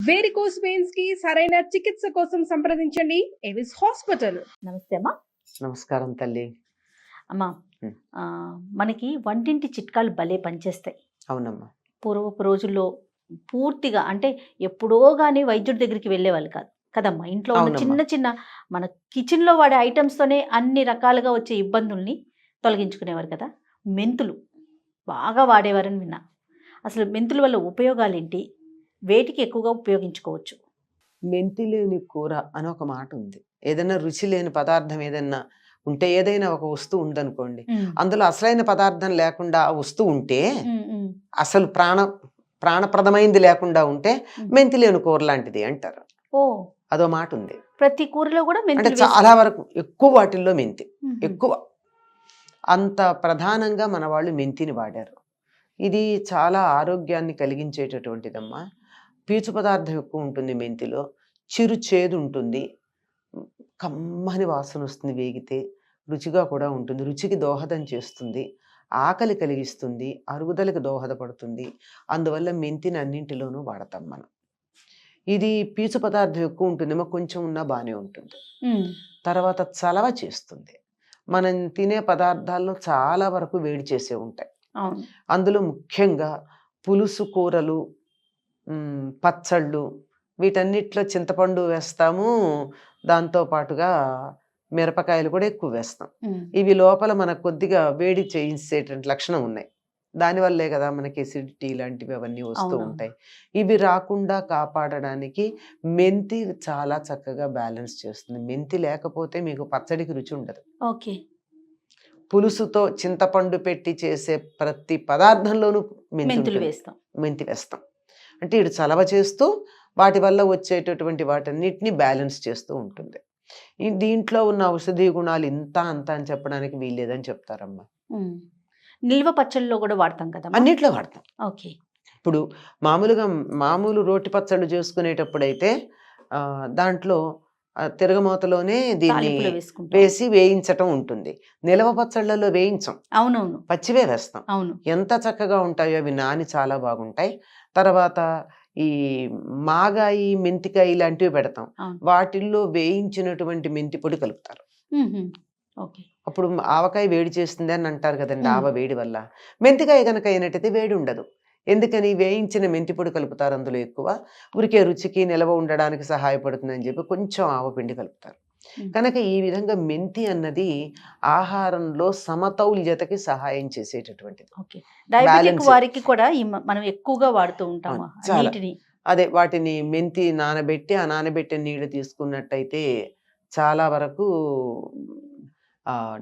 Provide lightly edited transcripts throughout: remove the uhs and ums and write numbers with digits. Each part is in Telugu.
వేరికోస్ వెయిన్స్ కి సరైన చికిత్స కోసం సంప్రదించండి ఎవిస్ హాస్పిటల్. నమస్తే అమ్మా. నమస్కారం తల్లి. అమ్మా, మనకి వంటింటి చిట్కాలు భలే పనిచేస్తాయి. అవునమ్మా. పూర్వపు రోజుల్లో పూర్తిగా అంటే ఎప్పుడో కానీ వైద్యుడి దగ్గరికి వెళ్ళేవాళ్ళు కాదు కదమ్మా. ఇంట్లో ఉన్న చిన్న చిన్న మన కిచెన్లో వాడే ఐటమ్స్తోనే అన్ని రకాలుగా వచ్చే ఇబ్బందుల్ని తొలగించుకునేవారు కదా. మెంతులు బాగా వాడేవారని విన్నా. అసలు మెంతుల వల్ల ఉపయోగాలు ఏంటి, వేటికి ఎక్కువగా ఉపయోగించుకోవచ్చు? మెంతి లేని కూర అని ఒక మాట ఉంది. ఏదైనా రుచి లేని పదార్థం ఏదైనా ఉంటే, ఏదైనా ఒక వస్తువు ఉందనుకోండి, అందులో అసలైన పదార్థం లేకుండా ఆ వస్తువు ఉంటే, అసలు ప్రాణప్రదమైంది లేకుండా ఉంటే మెంతి లేని కూర లాంటిది అంటారు. అదో మాట ఉంది. ప్రతి కూరలో కూడా అంటే చాలా వరకు ఎక్కువ వాటిల్లో మెంతి ఎక్కువ, అంత ప్రధానంగా మన వాళ్ళు మెంతిని వాడారు. ఇది చాలా ఆరోగ్యాన్ని కలిగించేటటువంటిదమ్మా. పీచు పదార్థం ఎక్కువ ఉంటుంది మెంతిలో, చిరు చేదు ఉంటుంది, కమ్మని వాసన వస్తుంది, వేగితే రుచిగా కూడా ఉంటుంది, రుచికి దోహదం చేస్తుంది, ఆకలి కలిగిస్తుంది, అరుగుదలకు దోహదపడుతుంది. అందువల్ల మెంతిని అన్నింటిలోనూ వాడతాం మనం. ఇది పీచు పదార్థం ఎక్కువ ఉంటుందేమో, కొంచెం ఉన్నా బాగానే ఉంటుంది. తర్వాత చలవ చేస్తుంది. మనం తినే పదార్థాల్లో చాలా వరకు వేడి చేసే ఉంటాయి. అందులో ముఖ్యంగా పులుసు కూరలు, పచ్చళ్ళు, వీటన్నిటిలో చింతపండు వేస్తాము, దాంతో పాటుగా మిరపకాయలు కూడా ఎక్కువ వేస్తాం. ఇవి లోపల మనకు కొద్దిగా వేడి చేయించేటువంటి లక్షణం ఉన్నాయి. దానివల్లే కదా మనకి ఎసిడిటీ ఇలాంటివి అవన్నీ వస్తూ ఉంటాయి. ఇవి రాకుండా కాపాడడానికి మెంతి చాలా చక్కగా బ్యాలెన్స్ చేస్తుంది. మెంతి లేకపోతే మీకు పచ్చడికి రుచి ఉండదు. పులుసుతో చింతపండు పెట్టి చేసే ప్రతి పదార్థంలోనూ మెంతి వేస్తాం. అంటే ఇటు చలవ చేస్తూ వాటి వల్ల వచ్చేటటువంటి వాటన్నిటిని బ్యాలెన్స్ చేస్తూ ఉంటుంది. దీంట్లో ఉన్న ఔషధీ గుణాలు ఇంత అంత అని చెప్పడానికి వీల్లేదని చెప్తారమ్మా. నిల్వ పచ్చళ్ళలో కూడా వాడతాం కదా, అన్నిట్లో వాడతాం. ఇప్పుడు మామూలు రోటి పచ్చళ్ళు చేసుకునేటప్పుడు అయితే దాంట్లో తిరగమూతలోనే దీన్ని వేసి వేయించటం ఉంటుంది. నిలవ పచ్చళ్ళలో వేయించం, పచ్చివే వేస్తాం. ఎంత చక్కగా ఉంటాయో అవి, నాని చాలా బాగుంటాయి. తర్వాత ఈ మాగాయి, మెంతికాయ ఇలాంటివి పెడతాం, వాటిల్లో వేయించినటువంటి మెంతి పొడి కలుపుతారు. అప్పుడు ఆవకాయ వేడి చేస్తుంది అని అంటారు కదండి, ఆవ వేడి వల్ల. మెంతికాయ కనుక అయినట్టయితే వేడి ఉండదు. ఎందుకని? వేయించిన మెంతి పొడి కలుపుతారు అందులో ఎక్కువ, ఉరికే రుచికి నిలవ ఉండడానికి సహాయపడుతుందని చెప్పి కొంచెం ఆవపిండి కలుపుతారు. కనుక ఈ విధంగా మెంతి అన్నది ఆహారంలో సమతౌల్యతకి సహాయం చేసేటటువంటిది. వారికి కూడా మనం ఎక్కువగా వాడుతూ ఉంటాము. అదే వాటిని మెంతి నానబెట్టి, ఆ నానబెట్టిన నీళ్లు తీసుకున్నట్టయితే చాలా వరకు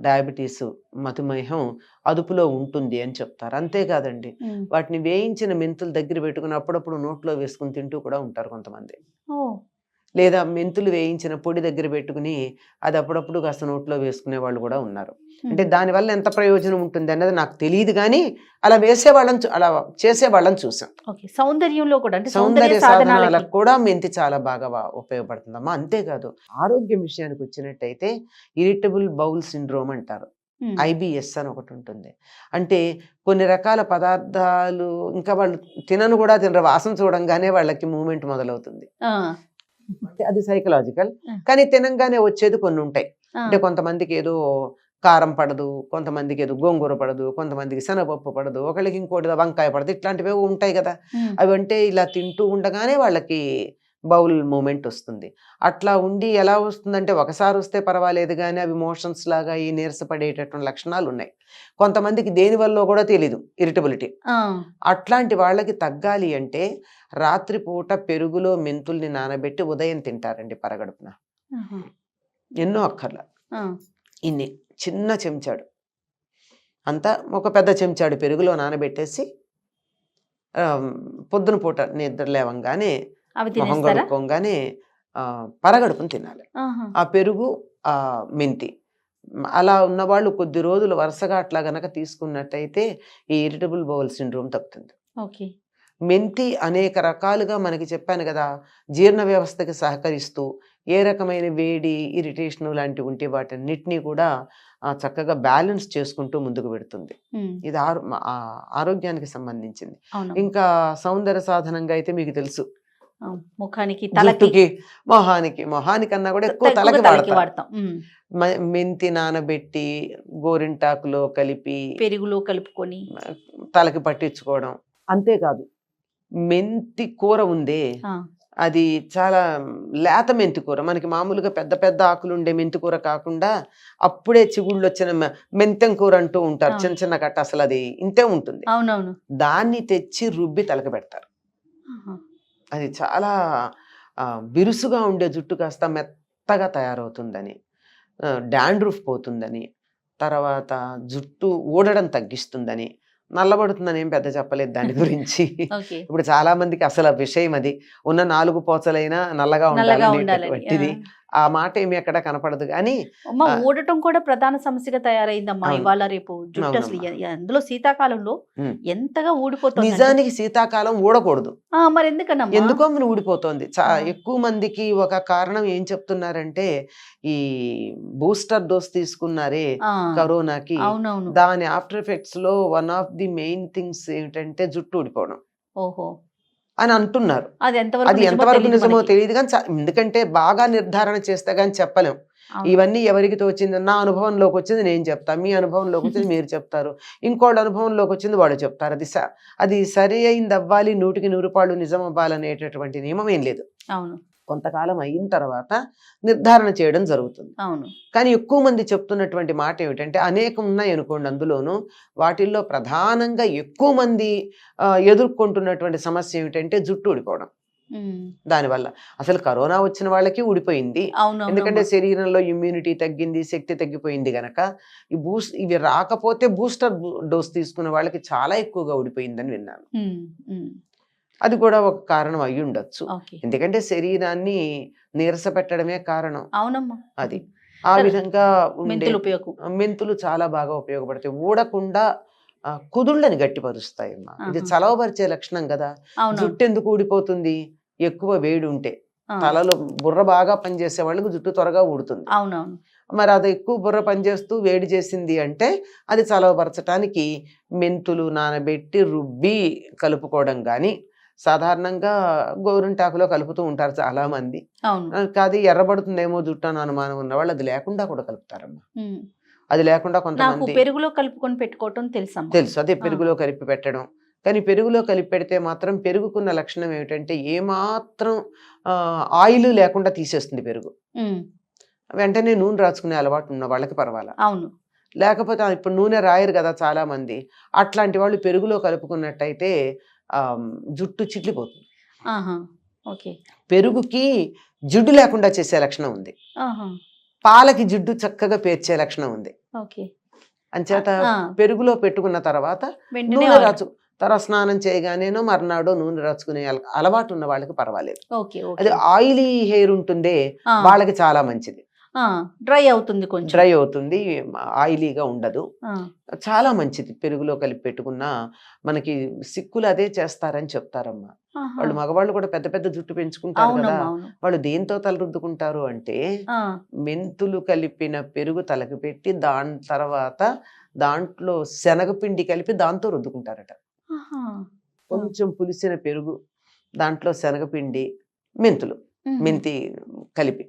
డయాబెటీస్, మధుమేహం అదుపులో ఉంటుంది అని చెప్తారు. అంతేకాదండి, వాటిని వేయించిన మెంతులు దగ్గర పెట్టుకుని అప్పుడప్పుడు నోట్లో వేసుకుని తింటూ కూడా ఉంటారు కొంతమంది. లేదా మెంతులు వేయించిన పొడి దగ్గర పెట్టుకుని అది అప్పుడప్పుడు కాస్త నోట్లో వేసుకునే వాళ్ళు కూడా ఉన్నారు. అంటే దానివల్ల ఎంత ప్రయోజనం ఉంటుంది అన్నది నాకు తెలియదు, కానీ అలా అలా చేసేవాళ్ళని చూసాం. సౌందర్యంలో కూడా, సౌందర్య సాధనాలకు కూడా మెంతి చాలా బాగా ఉపయోగపడుతుందమ్మా. అంతేకాదు, ఆరోగ్యం విషయానికి వచ్చినట్టయితే ఇరిటబుల్ బౌల్ సిండ్రోమ్ అంటారు, IBS అని ఒకటి ఉంటుంది. అంటే కొన్ని రకాల పదార్థాలు ఇంకా వాళ్ళు తినను కూడా తినరు, వాసన చూడంగానే వాళ్ళకి మూమెంట్ మొదలవుతుంది. అది సైకలాజికల్, కానీ తినంగానే వచ్చేది కొన్ని ఉంటాయి. అంటే కొంతమందికి ఏదో కారం పడదు, కొంతమందికి ఏదో గోంగూర పడదు, కొంతమందికి శనగపప్పు పడదు, ఒకళ్ళకి ఇంకోటి వంకాయ పడదు, ఇట్లాంటివి ఉంటాయి కదా. అవి అంటే ఇలా తింటూ ఉండగానే వాళ్ళకి బౌల్ మూమెంట్ వస్తుంది. అట్లా ఉండి ఎలా వస్తుందంటే, ఒకసారి వస్తే పర్వాలేదు కానీ అవి మోషన్స్ లాగా ఈ నీరసపడేటటువంటి లక్షణాలు ఉన్నాయి. కొంతమందికి దేనివల్ల కూడా తెలీదు, ఇరిటబిలిటీ. అట్లాంటి వాళ్ళకి తగ్గాలి అంటే రాత్రిపూట పెరుగులో మెంతుల్ని నానబెట్టి ఉదయం తింటారండి పరగడుపున. ఎన్నో అక్కర్ల, ఇన్ని చిన్న చెంచాడు అంతా, ఒక పెద్ద చెంచాడు పెరుగులో నానబెట్టేసి పొద్దున పూట నిద్ర లేవంగానే మొహం కడుక్కోగానే పరగడుపుని తినాలి ఆ పెరుగు, ఆ మెంతి. అలా ఉన్నవాళ్ళు కొద్ది రోజులు వరుసగా అట్లా గనక తీసుకున్నట్టయితే ఈ ఇరిటబుల్ బౌల్ సిండ్రోమ్ తగ్గుతుంది. మెంతి అనేక రకాలుగా మనకి చెప్పాను కదా, జీర్ణ వ్యవస్థకి సహకరిస్తూ ఏ రకమైన వేడి, ఇరిటేషన్ లాంటివి ఉంటే వాటన్నిటినీ కూడా చక్కగా బ్యాలెన్స్ చేసుకుంటూ ముందుకు పెడుతుంది. ఇది ఆరోగ్యానికి సంబంధించింది. ఇంకా సౌందర్య సాధనంగా అయితే మీకు తెలుసు, ముఖానికి తలకి జుట్టుకి మొహానికన్నా కూడా ఎక్కువ తలకి తలకి వాడతారు. వాడతాం. మెంతి నానబెట్టి గోరింటాకులో కలిపి పెరుగులో కలుపుకొని తలకి పట్టించుకోవడం. అంతేకాదు మెంతి కూర ఉందే, ఆ, అది చాలా లేత మెంతి కూర. మనకి మామూలుగా పెద్ద పెద్ద ఆకులు ఉండే మెంతి కూర కాకుండా అప్పుడే చిగుళ్ళు వచ్చిన మెంతెం కూర అంటూ ఉంటారు, అవును. చిన్న చిన్న కట్ట, అసలు అది ఇంతే ఉంటుంది. అవునవును. దాన్ని తెచ్చి రుబ్బి తలకి పెడతారు. ఆహా. అది చాలా బిరుసుగా ఉండే జుట్టు కాస్త మెత్తగా తయారవుతుందని, డాండ్రూఫ్ పోతుందని, తర్వాత జుట్టు ఊడడం తగ్గిస్తుందని, నల్లబడుతుందని ఏం పెద్ద చెప్పలేదు దాని గురించి. ఓకే. ఇప్పుడు చాలా మందికి అసలు ఆ విషయం అది, ఉన్న 4 పోచలైనా నల్లగా నల్లగా ఉండాలని. ఉండాలనేటటువంటిది ఆ మాట ఏమి ఎక్కడ కనపడదు. కానీ అమ్మ, ఊడటం కూడా ప్రధాన సమస్యగా తయారైందమ్మా అవును. ఇవాళ రేపు. జుట్టు అసలు అందులో శీతాకాలంలో ఉమ్. ఎంతగా ఊడిపోతుంది. నిజానికి శీతాకాలం ఊడకూడదు, మరి ఎందుకనమ్మా? ఎందుకో మన ఊడిపోతుంది. ఆ. ఎక్కువ మందికి ఒక కారణం ఏం చెప్తున్నారంటే, ఈ బూస్టర్ డోస్ తీసుకున్నారే ఆ, కరోనాకి, అవునవును. దాని ఆఫ్టర్ ఎఫెక్ట్స్ లో one of the main things ఏంటంటే జుట్టు ఊడిపోవడం ఓహో, అని అంటున్నారు. అది అది ఎంతవరకు ఎంతవరకు నిజమో మనకి. తెలియదు, కానీ ఎందుకంటే బాగా నిర్ధారణ చేస్తే కానీ చెప్పలేం. అవును. ఇవన్నీ ఎవరికి తోచింది, నా అనుభవంలోకి వచ్చింది నేను చెప్తా, మీ అనుభవంలోకి వచ్చింది మీరు చెప్తారు, ఇంకోళ్ళ అనుభవంలోకి వచ్చింది వాళ్ళు చెప్తారు. అది సరి అయింది అవ్వాలి, 100కి 100 పాళ్ళు నిజం అవ్వాలనేటటువంటి నియమం ఏం లేదు. అవును. కొంతకాలం అయిన తర్వాత నిర్ధారణ చేయడం జరుగుతుంది. అవును. కానీ ఎక్కువ మంది చెప్తున్నటువంటి మాట ఏమిటంటే, అనేకం ఉన్నాయి అనుకోండి, అందులోనూ వాటిల్లో ప్రధానంగా ఎక్కువ మంది ఎదుర్కొంటున్నటువంటి సమస్య ఏమిటంటే జుట్టు ఊడిపోవడం. దానివల్ల అసలు కరోనా వచ్చిన వాళ్ళకి ఊడిపోయింది, ఎందుకంటే శరీరంలో ఇమ్యూనిటీ తగ్గింది, శక్తి తగ్గిపోయింది గనక. ఇవి రాకపోతే బూస్టర్ డోస్ తీసుకున్న వాళ్ళకి చాలా ఎక్కువగా ఊడిపోయిందని విన్నాను. అది కూడా ఒక కారణం అయి ఉండొచ్చు, ఎందుకంటే శరీరాన్ని నీరస పెట్టడమే కారణం. అవునమ్మా. అది ఆ విధంగా మెంతులు చాలా బాగా ఉపయోగపడతాయి. ఊడకుండా కుదుళ్ళని గట్టిపరుస్తాయి అమ్మా. ఇది చలవపరిచే లక్షణం కదా. జుట్టు ఎందుకు ఊడిపోతుంది? ఎక్కువ వేడి ఉంటే. తలలో బుర్ర బాగా పనిచేసే వాళ్ళకి జుట్టు త్వరగా ఊడుతుంది. అవునవును. మరి అది ఎక్కువ బుర్ర పనిచేస్తూ వేడి చేసింది అంటే అది చలవపరచడానికి మెంతులు నానబెట్టి రుబ్బి కలుపుకోవడం కానీ, సాధారణంగా గోరింటాకులో కలుపుతూ ఉంటారు చాలా మంది. కాదు ఎర్రబడుతుందేమో జుట్టు అని అనుమానం ఉన్న వాళ్ళు అది లేకుండా కూడా కలుపుతారమ్మా. అది లేకుండా కొంతమంది పెరుగులో కలుపుకొని పెట్టుకోవటం తెలుసు. అదే పెరుగులో కలిపి పెట్టడం. కానీ పెరుగులో కలిపి పెడితే మాత్రం పెరుగుకున్న లక్షణం ఏమిటంటే ఏమాత్రం ఆయిల్ లేకుండా తీసేస్తుంది పెరుగు. వెంటనే నూనె రాసుకునే అలవాటు ఉన్న వాళ్ళకి పర్వాలా. అవును. లేకపోతే ఇప్పుడు నూనె రాయరు కదా చాలా మంది, అట్లాంటి వాళ్ళు పెరుగులో కలుపుకున్నట్టయితే జుట్టు చిట్లిపోతుంది. పెరుగుకి జిడ్డు లేకుండా చేసే లక్షణం ఉంది, పాలకి జిడ్డు చక్కగా పేర్చే లక్షణం ఉంది. అంచేత పెరుగులో పెట్టుకున్న తర్వాత నూనె రాచు, తర్వాత స్నానం చేయగానేనో మర్నాడో నూనె రాచుకునే అలవాటు ఉన్న వాళ్ళకి పర్వాలేదు. అది ఆయిలీ హెయిర్ ఉంటుందే వాళ్ళకి చాలా మంచిది. డ్రై అవుతుంది, కొంచెం డ్రై అవుతుంది, ఆయిలీగా ఉండదు. చాలా మంచిది పెరుగులో కలిపి పెట్టుకున్న. మనకి సిక్కులు అదే చేస్తారని చెప్తారమ్మా. వాళ్ళు మగవాళ్ళు కూడా పెద్ద పెద్ద జుట్టు పెంచుకుంటారు కదా, వాళ్ళు దేంతో తలరుద్దుకుంటారు అంటే మెంతులు కలిపిన పెరుగు తలకి పెట్టి దాని తర్వాత దాంట్లో శనగపిండి కలిపి దాంతో రుద్దుకుంటారట. కొంచెం పులిసిన పెరుగు, దాంట్లో శనగపిండి, మెంతి కలిపి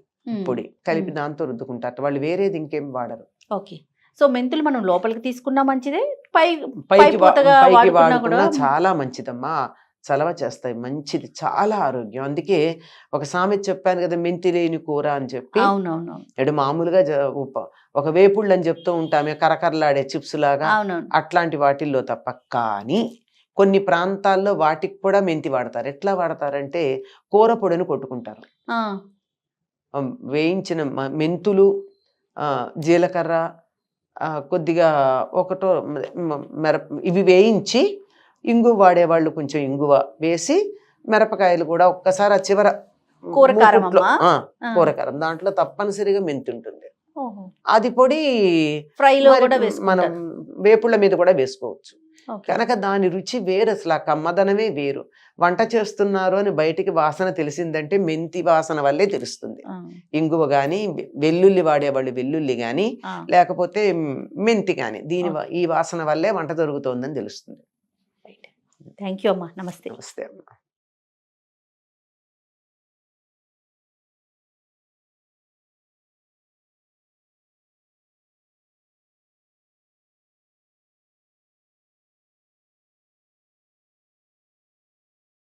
పొడి కలిపి దాంతో రుద్దుకుంటారు వాళ్ళు. వేరేది ఇంకేం వాడరు. సో మెంతులు మనం లోపలికి తీసుకున్నా మంచిదే, పైకి వాడుకున్నా చాలా మంచిదమ్మా. చలవ చేస్తాయి, మంచిది, చాలా ఆరోగ్యం. అందుకే ఒక సామెత చెప్పాను కదా, మెంతి లేని కూర అని చెప్పి. ఇప్పుడు మామూలుగా ఒక వేపుళ్ళు అని చెప్తూ ఉంటామే, కరకరలాడే చిప్స్ లాగా, అట్లాంటి వాటిల్లో తప్ప. కానీ కొన్ని ప్రాంతాల్లో వాటికి కూడా మెంతి వాడతారు. ఎట్లా వాడతారంటే కూర పొడిని కొట్టుకుంటారు. వేయించిన మెంతులు, జీలకర్ర, కొద్దిగా ఒకటో ఇవి వేయించి ఇంగువ వాడేవాళ్ళు కొంచెం ఇంగువ వేసి, మిరపకాయలు కూడా ఒక్కసారి ఆ చివర కూరకారం దాంట్లో తప్పనిసరిగా మెంతి ఉంటుంది. అది పొడి మనం వేపుళ్ళ మీద కూడా వేసుకోవచ్చు. కనుక దాని రుచి వేరు, అసలు ఆ కమ్మదనమే వేరు. వంట చేస్తున్నారు అని బయటికి వాసన తెలిసిందంటే మెంతి వాసన వల్లే తెలుస్తుంది. ఇంగువ గాని, వెల్లుల్లి వాడేవాళ్ళు వెల్లుల్లి గాని, లేకపోతే మెంతి గాని, ఈ వాసన వల్లే వంట జరుగుతోందని తెలుస్తుంది. థ్యాంక్ యూ అమ్మా. నమస్తే. నమస్తే అమ్మా.